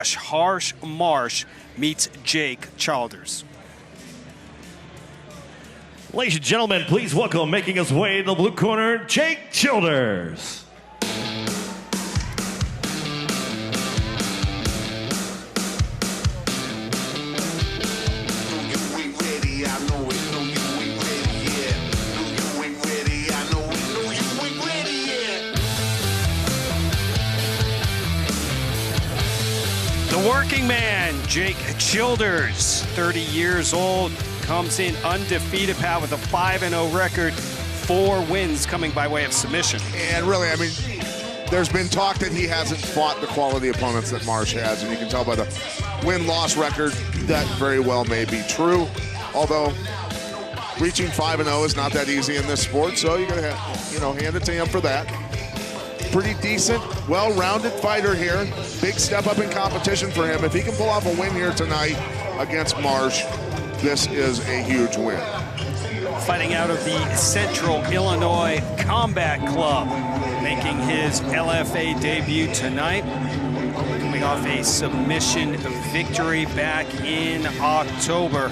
Harsh Marsh meets Jake Childers. Ladies and gentlemen, please welcome, making his way to the blue corner, Jake Childers. The working man, Jake Childers, 30 years old, comes in undefeated, Pat, with a 5-0 record, 4 wins coming by way of submission. And really, I mean, there's been talk that he hasn't fought the quality opponents that Marsh has, and you can tell by the win-loss record that very well may be true. Although reaching 5-0 is not that easy in this sport, so you gotta hand it to him for that. Pretty decent, well-rounded fighter here. Big step up in competition for him. If he can pull off a win here tonight against Marsh, this is a huge win. Fighting out of the Central Illinois Combat Club, making his LFA debut tonight. Coming off a submission victory back in October.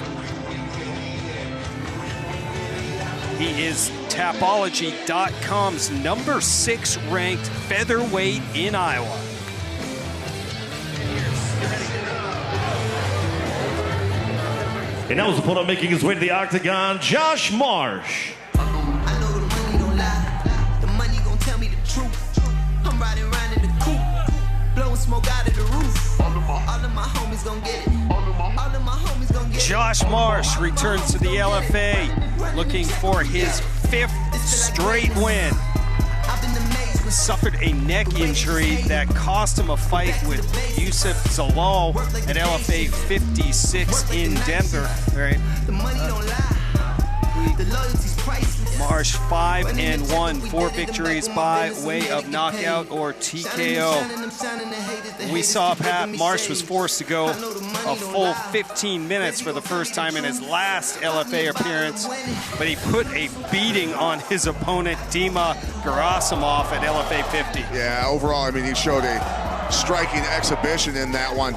He is Tapology.com's #6 ranked featherweight in Iowa. And now his opponent making his way to the octagon, Josh Marsh. I know the money don't lie. The money gon' tell me the truth. I'm riding around in the coupe, blowing smoke out of the roof. All of my homies gon' get it. All of my homies gon' get it. Josh Marsh returns to the LFA, looking for his 5th straight win. Suffered a neck injury that cost him a fight with Yusuf Zalal at LFA 56 in Denver. Right. Marsh 5-1, 4 victories by way of knockout or TKO. We saw, Pat, Marsh was forced to go a full 15 minutes for the first time in his last LFA appearance, but he put a beating on his opponent, Dima Gerasimov, at LFA 50. Yeah, overall, I mean, he showed a striking exhibition in that one.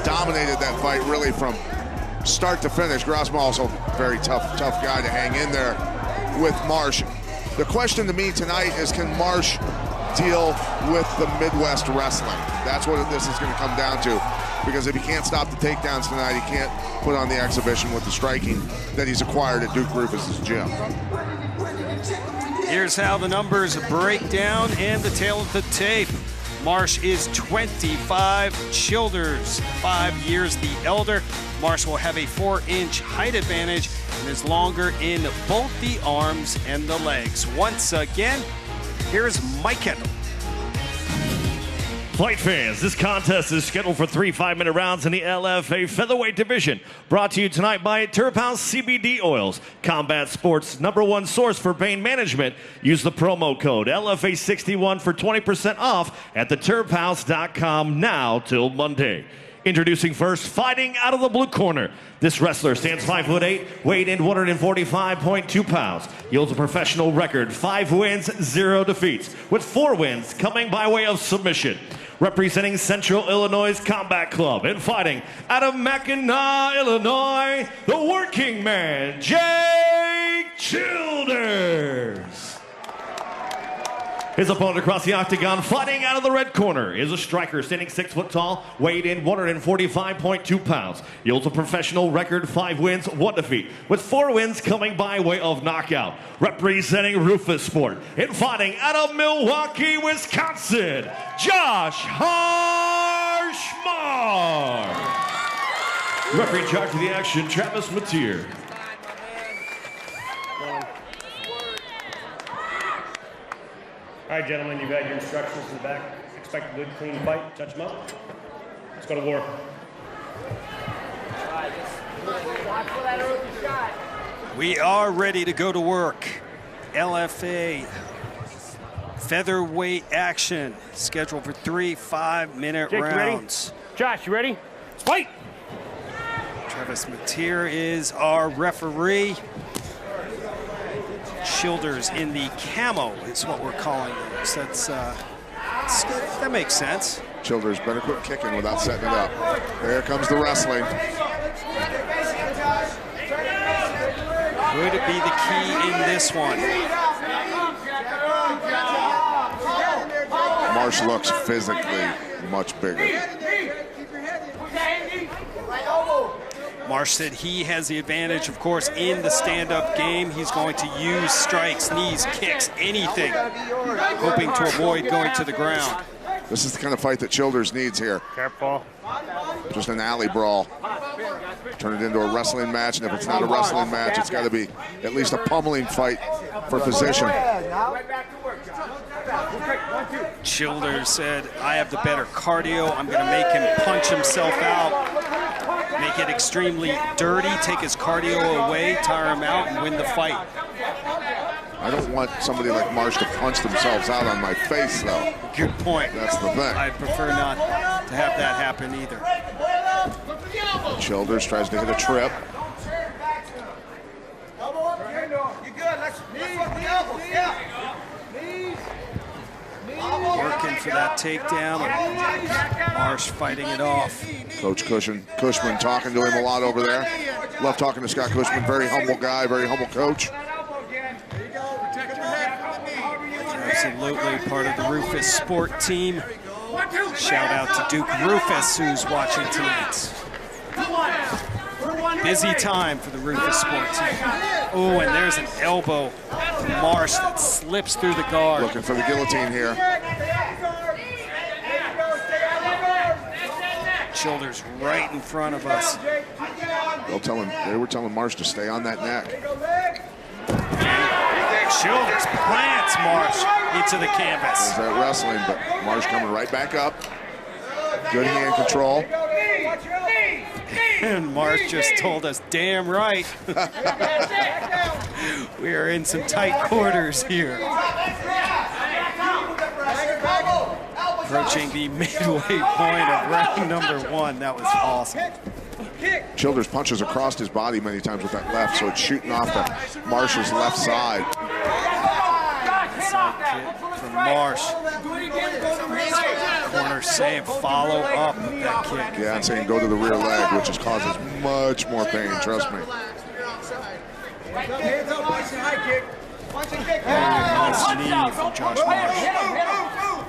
Dominated that fight really from start to finish. Gerasimov also very tough guy to hang in there with Marsh. The question to me tonight is, can Marsh deal with the Midwest wrestling? That's what this is going to come down to, because if he can't stop the takedowns tonight, he can't put on the exhibition with the striking that he's acquired at Duke Rufus's gym. Here's how the numbers break down and the tail of the tape. Marsh is 25, Childers 5 years the elder. Marsh will have a 4-inch height advantage and is longer in both the arms and the legs. Once again, here's Mike Kendall. Fight fans, this contest is scheduled for 3 5-minute rounds in the LFA featherweight division. Brought to you tonight by Turf House CBD Oils, combat sports' #1 source for pain management. Use the promo code LFA61 for 20% off at theturfhouse.com now till Monday. Introducing first, fighting out of the blue corner. This wrestler stands 5'8", weighed in 145.2 pounds. He holds a professional record, 5 wins, 0 defeats, with 4 wins coming by way of submission. Representing Central Illinois Combat Club and fighting out of Mackinac, Illinois, the working man, Jake Childers. His opponent across the octagon, fighting out of the red corner, is a striker standing 6 foot tall, weighed in 145.2 pounds. He holds a professional record, 5 wins, 1 defeat, with 4 wins coming by way of knockout. Representing Rufus Sport and fighting out of Milwaukee, Wisconsin, Josh Harsh Marsh. Referee in charge of the action, Travis Mateer. All right, gentlemen, you've got your instructions in the back. Expect a good, clean fight. Touch them up. Let's go to war. We are ready to go to work. LFA featherweight action scheduled for 3 5-minute rounds. Ready? Josh, you ready? Let's fight! Travis Mateer is our referee. Childers in the camo is what we're calling those. That makes sense. Childers better quit kicking without setting it up. There comes the wrestling. Could be the key in this one. Marsh looks physically much bigger. Marsh said he has the advantage, of course, in the stand-up game. He's going to use strikes, knees, kicks, anything, hoping to avoid going to the ground. This is the kind of fight that Childers needs here. Careful. Just an alley brawl. Turn it into a wrestling match, and if it's not a wrestling match, it's got to be at least a pummeling fight for position. Childers said, I have the better cardio. I'm going to make him punch himself out, make it extremely dirty, take his cardio away, tire him out, and win the fight. I don't want somebody like Marsh to punch themselves out on my face, though. Good point. That's the thing. I'd prefer not to have that happen either. Childers tries to hit a trip. Working for that takedown. Marsh fighting it off. Coach Cushman talking to him a lot over there. Love talking to Scott Cushman. Very humble guy, very humble coach. Absolutely part of the Rufus sport team. Shout out to Duke Rufus, who's watching tonight. Busy time for the Rufus sport team. Oh, and there's an elbow from Marsh that slips through the guard. Looking for the guillotine here. Childers right in front of us. They were telling Marsh to stay on that neck. Childers plants Marsh into the canvas. There's that wrestling, but Marsh coming right back up. Good hand control. And Marsh just told us, damn right. We are in some tight quarters here. Approaching the midway point of round number 1. That was awesome. Childers punches across his body many times with that left, so it's shooting off the Marsh's left side. Side kick from Marsh. Corner saying follow up with that kick. Yeah, I'm saying go to the rear leg, which just causes much more pain, trust me. Nice knee from Josh Marsh.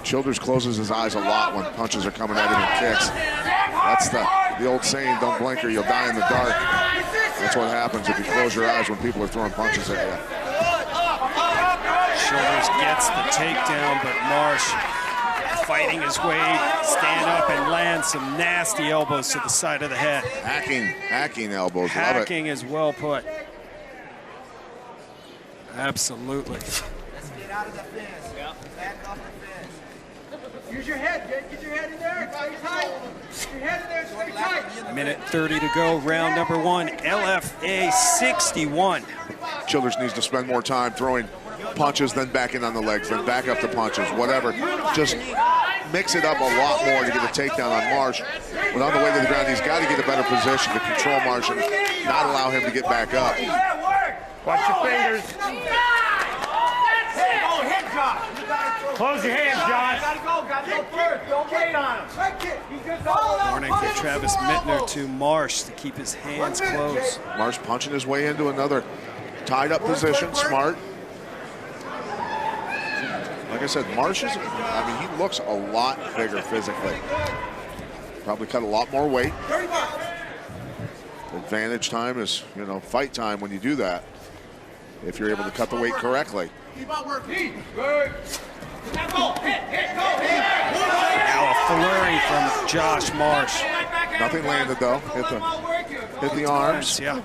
Childers closes his eyes a lot when punches are coming at him and kicks. That's the old saying, don't blink or you'll die in the dark. That's what happens if you close your eyes when people are throwing punches at you. Childers gets the takedown, but Marsh fighting his way, stand up and land some nasty elbows to the side of the head. Hacking elbows, Hacking love it. is well put. Absolutely. Let's get out of the fence. Back off the fence. Use your head, Jake. Get your head in there. Stay tight. Get your head in there. Stay tight. Minute 30 to go, round number 1, LFA 61. Childers needs to spend more time throwing punches, then back in on the legs, then back up to punches, whatever. Just mix it up a lot more to get a takedown on Marsh. But on the way to the ground, he's got to get a better position to control Marsh and not allow him to get back up. Watch your fingers. Close your hands, Josh. Gotta go first. Don't wait on him. Warning for Travis Mittner to Marsh to keep his hands closed. Marsh punching his way into another tied up position, smart. Like I said, Marsh is, he looks a lot bigger physically. Probably cut a lot more weight. Advantage time is, fight time when you do that. If you're able to cut the weight correctly. Now a flurry from Josh Marsh. Nothing landed though. Hit the arms. Yeah.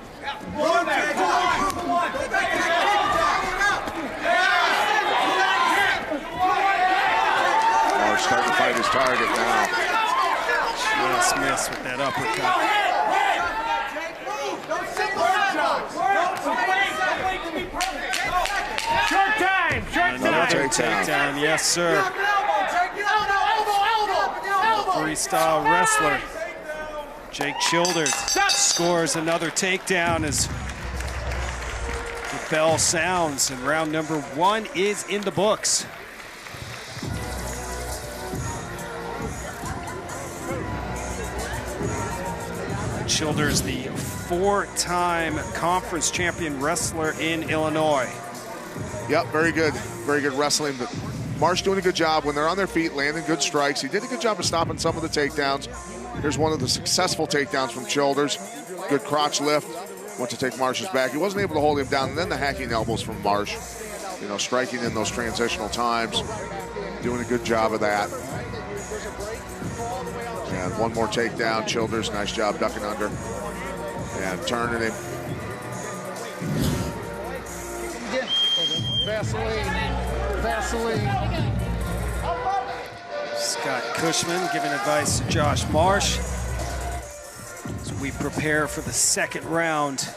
Marsh starting to fight his target now. Just missed with that uppercut. Short time. Another takedown, yes sir. Freestyle wrestler Jake Childers scores another takedown as the bell sounds, and round number 1 is in the books. Childers, the 4-time conference champion wrestler in Illinois. Yep, very good wrestling. But Marsh doing a good job when they're on their feet, landing good strikes. He did a good job of stopping some of the takedowns. Here's one of the successful takedowns from Childers. Good crotch lift. Went to take Marsh's back. He wasn't able to hold him down. And then the hacking elbows from Marsh. You know, striking in those transitional times. Doing a good job of that. And one more takedown. Childers, nice job ducking under. And turning him. Vaseline. Scott Cushman giving advice to Josh Marsh as we prepare for the second round.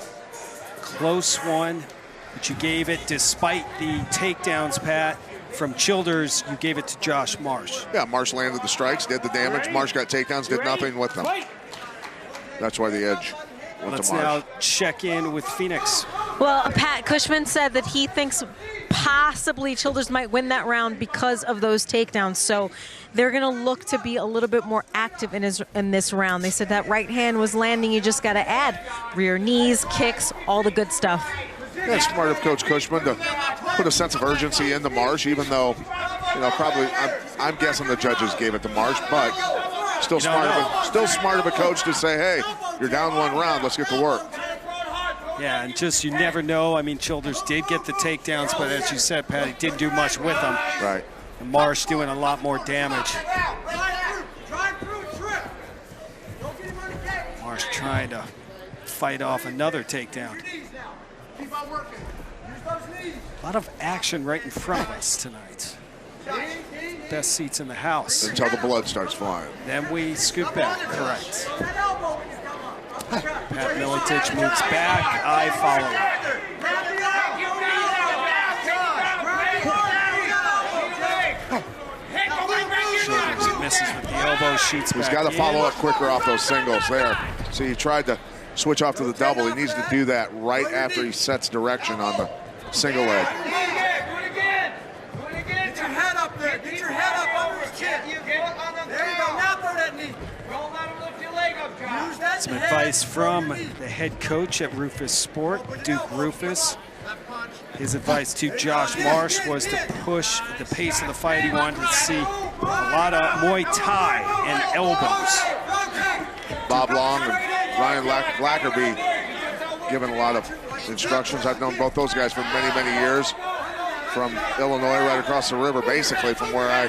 Close one, but you gave it despite the takedowns, Pat. From Childers, you gave it to Josh Marsh. Yeah, Marsh landed the strikes, did the damage. Marsh got takedowns, did nothing with them. That's why the edge went Let's to Marsh. now check in with Phoenix. Well, Pat Cushman said that he thinks possibly Childers might win that round because of those takedowns. So they're going to look to be a little bit more active in this round. They said that right hand was landing. You just got to add rear knees, kicks, all the good stuff. Yeah, it's smart of Coach Cushman to put a sense of urgency into Marsh, even though, you know, probably I'm guessing the judges gave it to Marsh, but still smart of a coach to say, hey, you're down one round, let's get to work. Yeah, and just you never know. I mean, Childers did get the takedowns, but as you said, Pat, he didn't do much with them. Right. And Marsh doing a lot more damage. Marsh trying to fight off another takedown. A lot of action right in front of us tonight. Best seats in the house. Until the blood starts flying. Then we scoot back, correct. Pat Militich moves back, I follow. Shoulders misses with the elbow, shoots back. He's got to follow up quicker off those singles there. See, he tried to switch off to the double. He needs to do that right after he sets direction on the single leg. Get your head up there. Get your head up over his chin. There you go. Now throw that knee. Don't let him lift your leg up, John. Use that Some advice from the head coach at Rufus Sport, Duke Rufus. His advice to Josh Marsh was to push the pace of the fight. He wanted to see a lot of Muay Thai and elbows. Bob Long and Ryan Blackerby giving a lot of instructions. I've known both those guys for many, many years. From Illinois, right across the river, basically from where I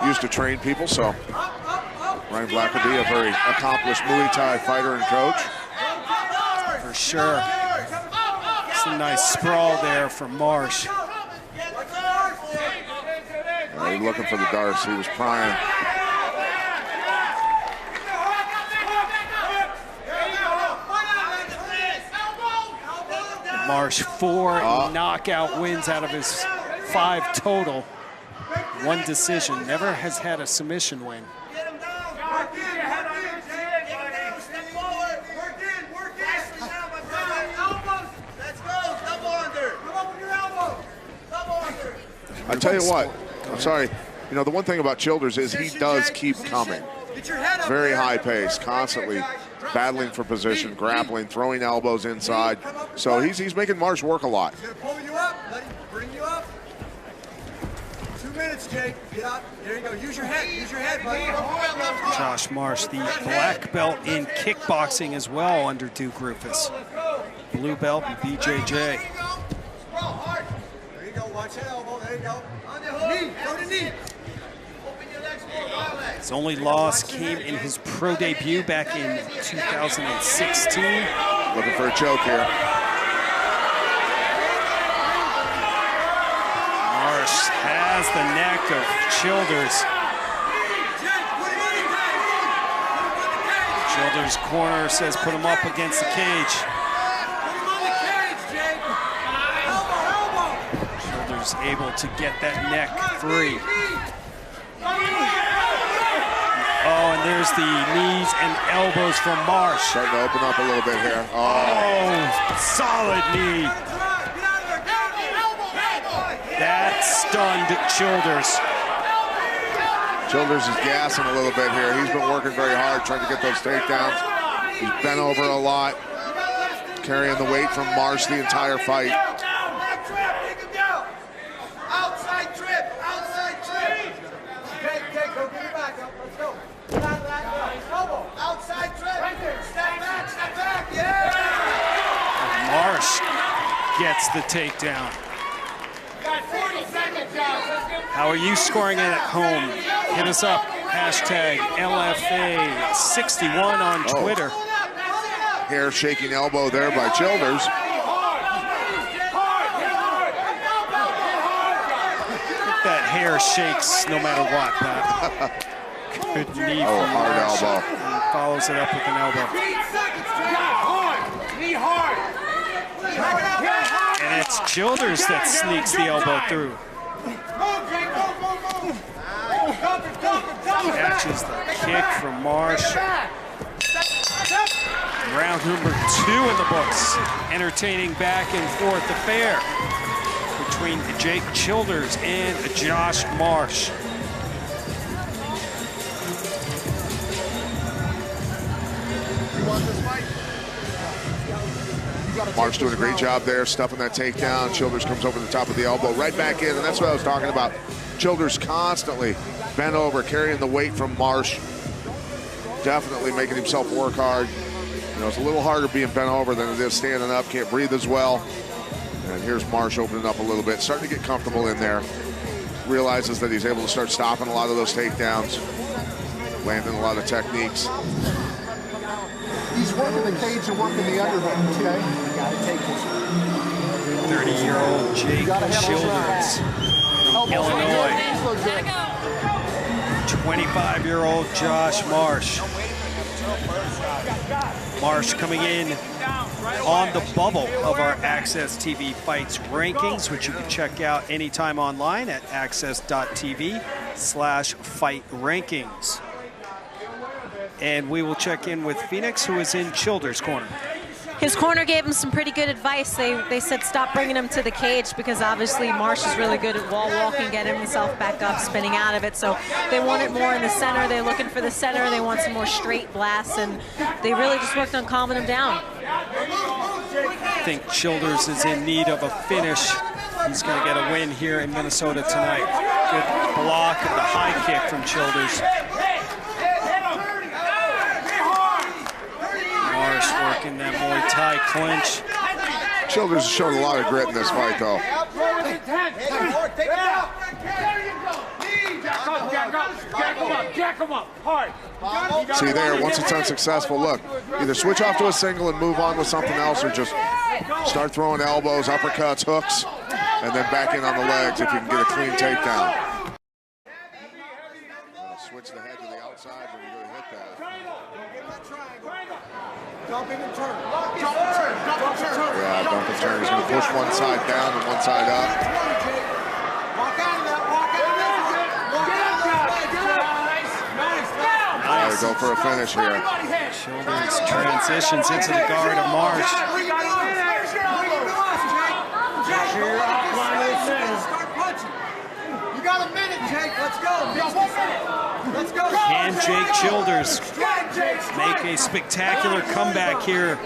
used to train people. So Ryan Blackerby, a very accomplished Muay Thai fighter and coach. For sure. Some nice sprawl there from Marsh. He's looking for the darts. He was prying. Marsh 4 knockout wins out of his 5 total. 1 decision. Never has had a submission win. I tell you what, I'm sorry. You know, the one thing about Childers is he does keep coming. Very high pace, constantly battling for position, grappling, throwing elbows inside. So he's making Marsh work a lot. He's gonna pull you up, let him bring you up. 2 minutes, Jake. Get up. There you go. Use your head, buddy. Josh Marsh, the black belt in kickboxing as well under Duke Rufus. Blue belt and BJJ. There you go. Watch that elbow. There you go. On the hook. Knee. Go to knee. His only loss came in his pro debut back in 2016. Looking for a choke here. Marsh has the neck of Childers. Childers' corner says put him up against the cage. Childers able to get that neck free. Oh, and there's the knees and elbows from Marsh. Starting to open up a little bit here. Oh, solid knee. That stunned Childers. Childers is gassing a little bit here. He's been working very hard trying to get those takedowns. He's bent over a lot, carrying the weight from Marsh the entire fight. Outside trip. Okay, go get it back up. Let's go. Get out of that. Elbow. Outside trip. Right there. Step back. Yeah. Marsh gets the takedown. Got 40 seconds out. How are you scoring it at home? Hit us up. Hashtag LFA61 on Twitter. Hair shaking elbow there by Childers. That hair shakes no matter what, Pat. Good knee from hard Marsh. elbow. And follows it up with an elbow. Knee hard. And it's Childers that sneaks the elbow through. Catches the kick from Marsh. Round number 2 in the books. Entertaining back and forth affair between Jake Childers and Josh Marsh. Marsh doing a great job there, stuffing that takedown. Childers comes over the top of the elbow, right back in, and that's what I was talking about. Childers constantly bent over, carrying the weight from Marsh. Definitely making himself work hard. You know, it's a little harder being bent over than it is standing up. Can't breathe as well. And here's Marsh opening up a little bit, starting to get comfortable in there. Realizes that he's able to start stopping a lot of those takedowns, landing a lot of techniques. He's working the cage and working the underhook, okay? You gotta take this. 30-year-old Jake Childers from Illinois. 25-year-old Josh Marsh. Marsh coming in on the bubble of our Access TV Fights rankings, which you can check out anytime online at access.tv/fight rankings. And we will check in with Phoenix, who is in Childers' corner. His corner gave him some pretty good advice. They said stop bringing him to the cage because obviously Marsh is really good at wall walking, getting himself back up, spinning out of it. So they want it more in the center. They're looking for the center. They want some more straight blasts, and they really just worked on calming him down. I think Childers is in need of a finish. He's going to get a win here in Minnesota tonight. Good block of the high kick from Childers. Marsh working that Muay Thai clinch. Childers has shown a lot of grit in this fight, though. See there, once it's unsuccessful, look, either switch off to a single and move on with something else, or just start throwing elbows, uppercuts, hooks, and then back in on the legs if you can get a clean takedown. Switch the head to the outside when you're going to hit that. Jump in and turn. Yeah, bump and turn. He's going to push one side down and one side up. Walk out of that. Walk out of that. Nice. Go for a finish here. Childers transitions into the guard of Marsh. Start punching. You got a minute, Jake. Let's go. Let's go. Can Jake Childers make a spectacular comeback here?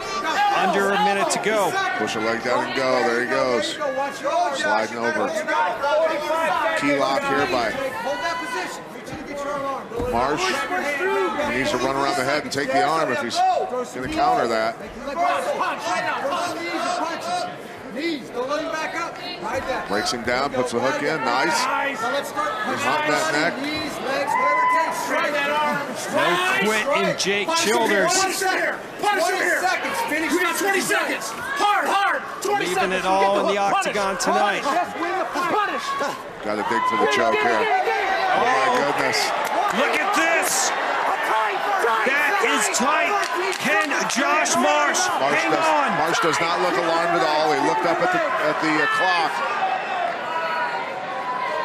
Under a minute to go. Push a leg down and go. There he goes. Sliding over. Key lock here by Marsh. He needs to run around the head and take the arm if he's going to counter that. Knees, don't let him back up. Ride that. Breaks him down, puts the hook in. Nice. Now let's start He's hunting that neck. knees, legs, whatever it takes. Straight that arm. No quit in Jake Childers. 20 seconds. Finish. You got 20 seconds. Hard. 20 seconds. Leaving it all in the octagon tonight. Punish. Got to dig for the choke here. Oh my goodness. Look at this. That is tight. Can Josh Marsh hang on? Marsh does not look alarmed at all. He looked up at the clock.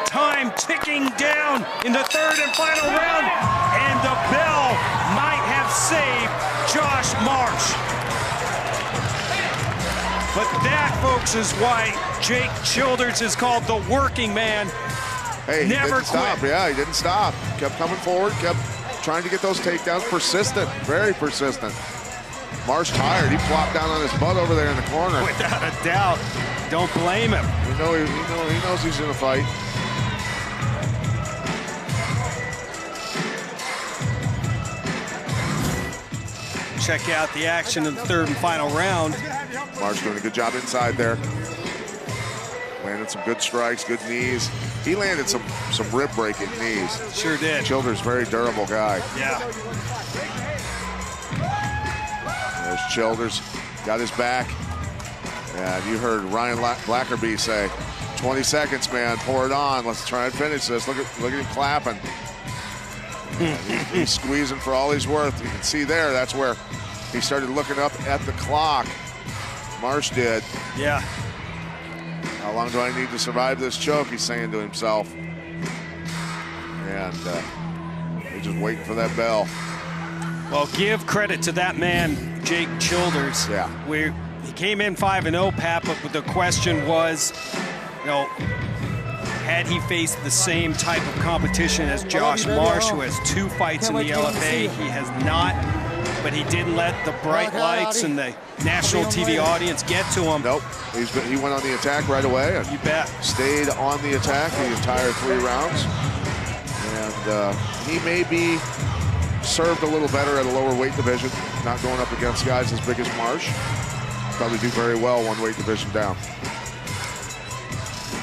Time ticking down in the third and final round, and the bell might have saved Josh Marsh. But that, folks, is why Jake Childers is called the working man. Hey, he Never didn't stop. quit. Yeah, he didn't stop. Kept coming forward, kept trying to get those takedowns. Persistent, very persistent. Marsh tired. He flopped down on his butt over there in the corner. Without a doubt. Don't blame him. He knows he's in a fight. Check out the action in the third and final round. Marsh doing a good job inside there. Landed some good strikes, good knees. He landed some rib-breaking knees. Sure did. Childers, very durable guy. Yeah. There's Childers, got his back. And you heard Ryan Blackerby say, 20 seconds, man, pour it on. Let's try and finish this. Look at him clapping. He's squeezing for all he's worth. You can see there, that's where he started looking up at the clock. Marsh did. Yeah. How long do I need to survive this choke? He's saying to himself. And he's just waiting for that bell. Well, give credit to that man, Jake Childers. Yeah. He came in 5-0, Pat, but the question was, had he faced the same type of competition as Josh Marsh, who has 2 fights in the LFA? He has not, but he didn't let the bright lights and the national TV audience get to him. Nope. He went on the attack right away. And you bet. Stayed on the attack the entire 3 rounds. And he may be served a little better at a lower weight division, not going up against guys as big as Marsh. Probably do very well 1 weight division down.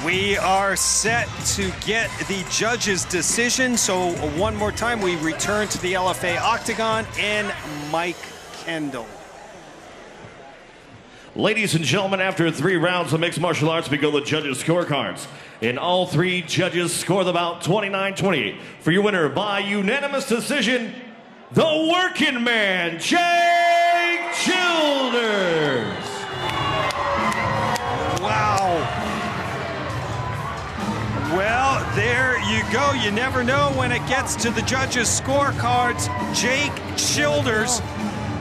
We are set to get the judge's decision. So one more time, we return to the LFA Octagon and Mike Kendall. Ladies and gentlemen, after 3 rounds of mixed martial arts, we go the judges' scorecards. And all 3 judges score the bout 29-28. For your winner by unanimous decision, the working man, Jake Childers. Wow. Well, there you go. You never know when it gets to the judges' scorecards. Jake Childers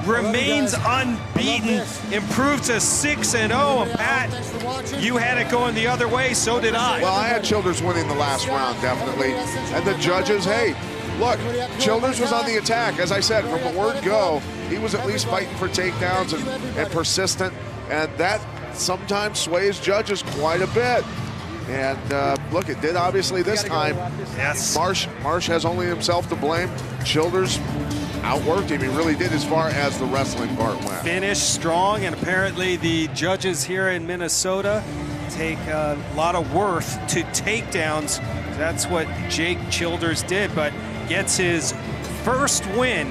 remains unbeaten, improved to 6-0. And Pat, you had it going the other way, so did I. Well, I had Childers winning the last round, definitely. And the judges, hey, look, Childers was on the attack. As I said, from the word go, he was at least fighting for takedowns and persistent. And that sometimes sways judges quite a bit. And look, it did obviously this time. Yes. Marsh has only himself to blame. Childers outworked him. He really did as far as the wrestling part went. Finished strong, and apparently the judges here in Minnesota take a lot of worth to takedowns. That's what Jake Childers did, but gets his first win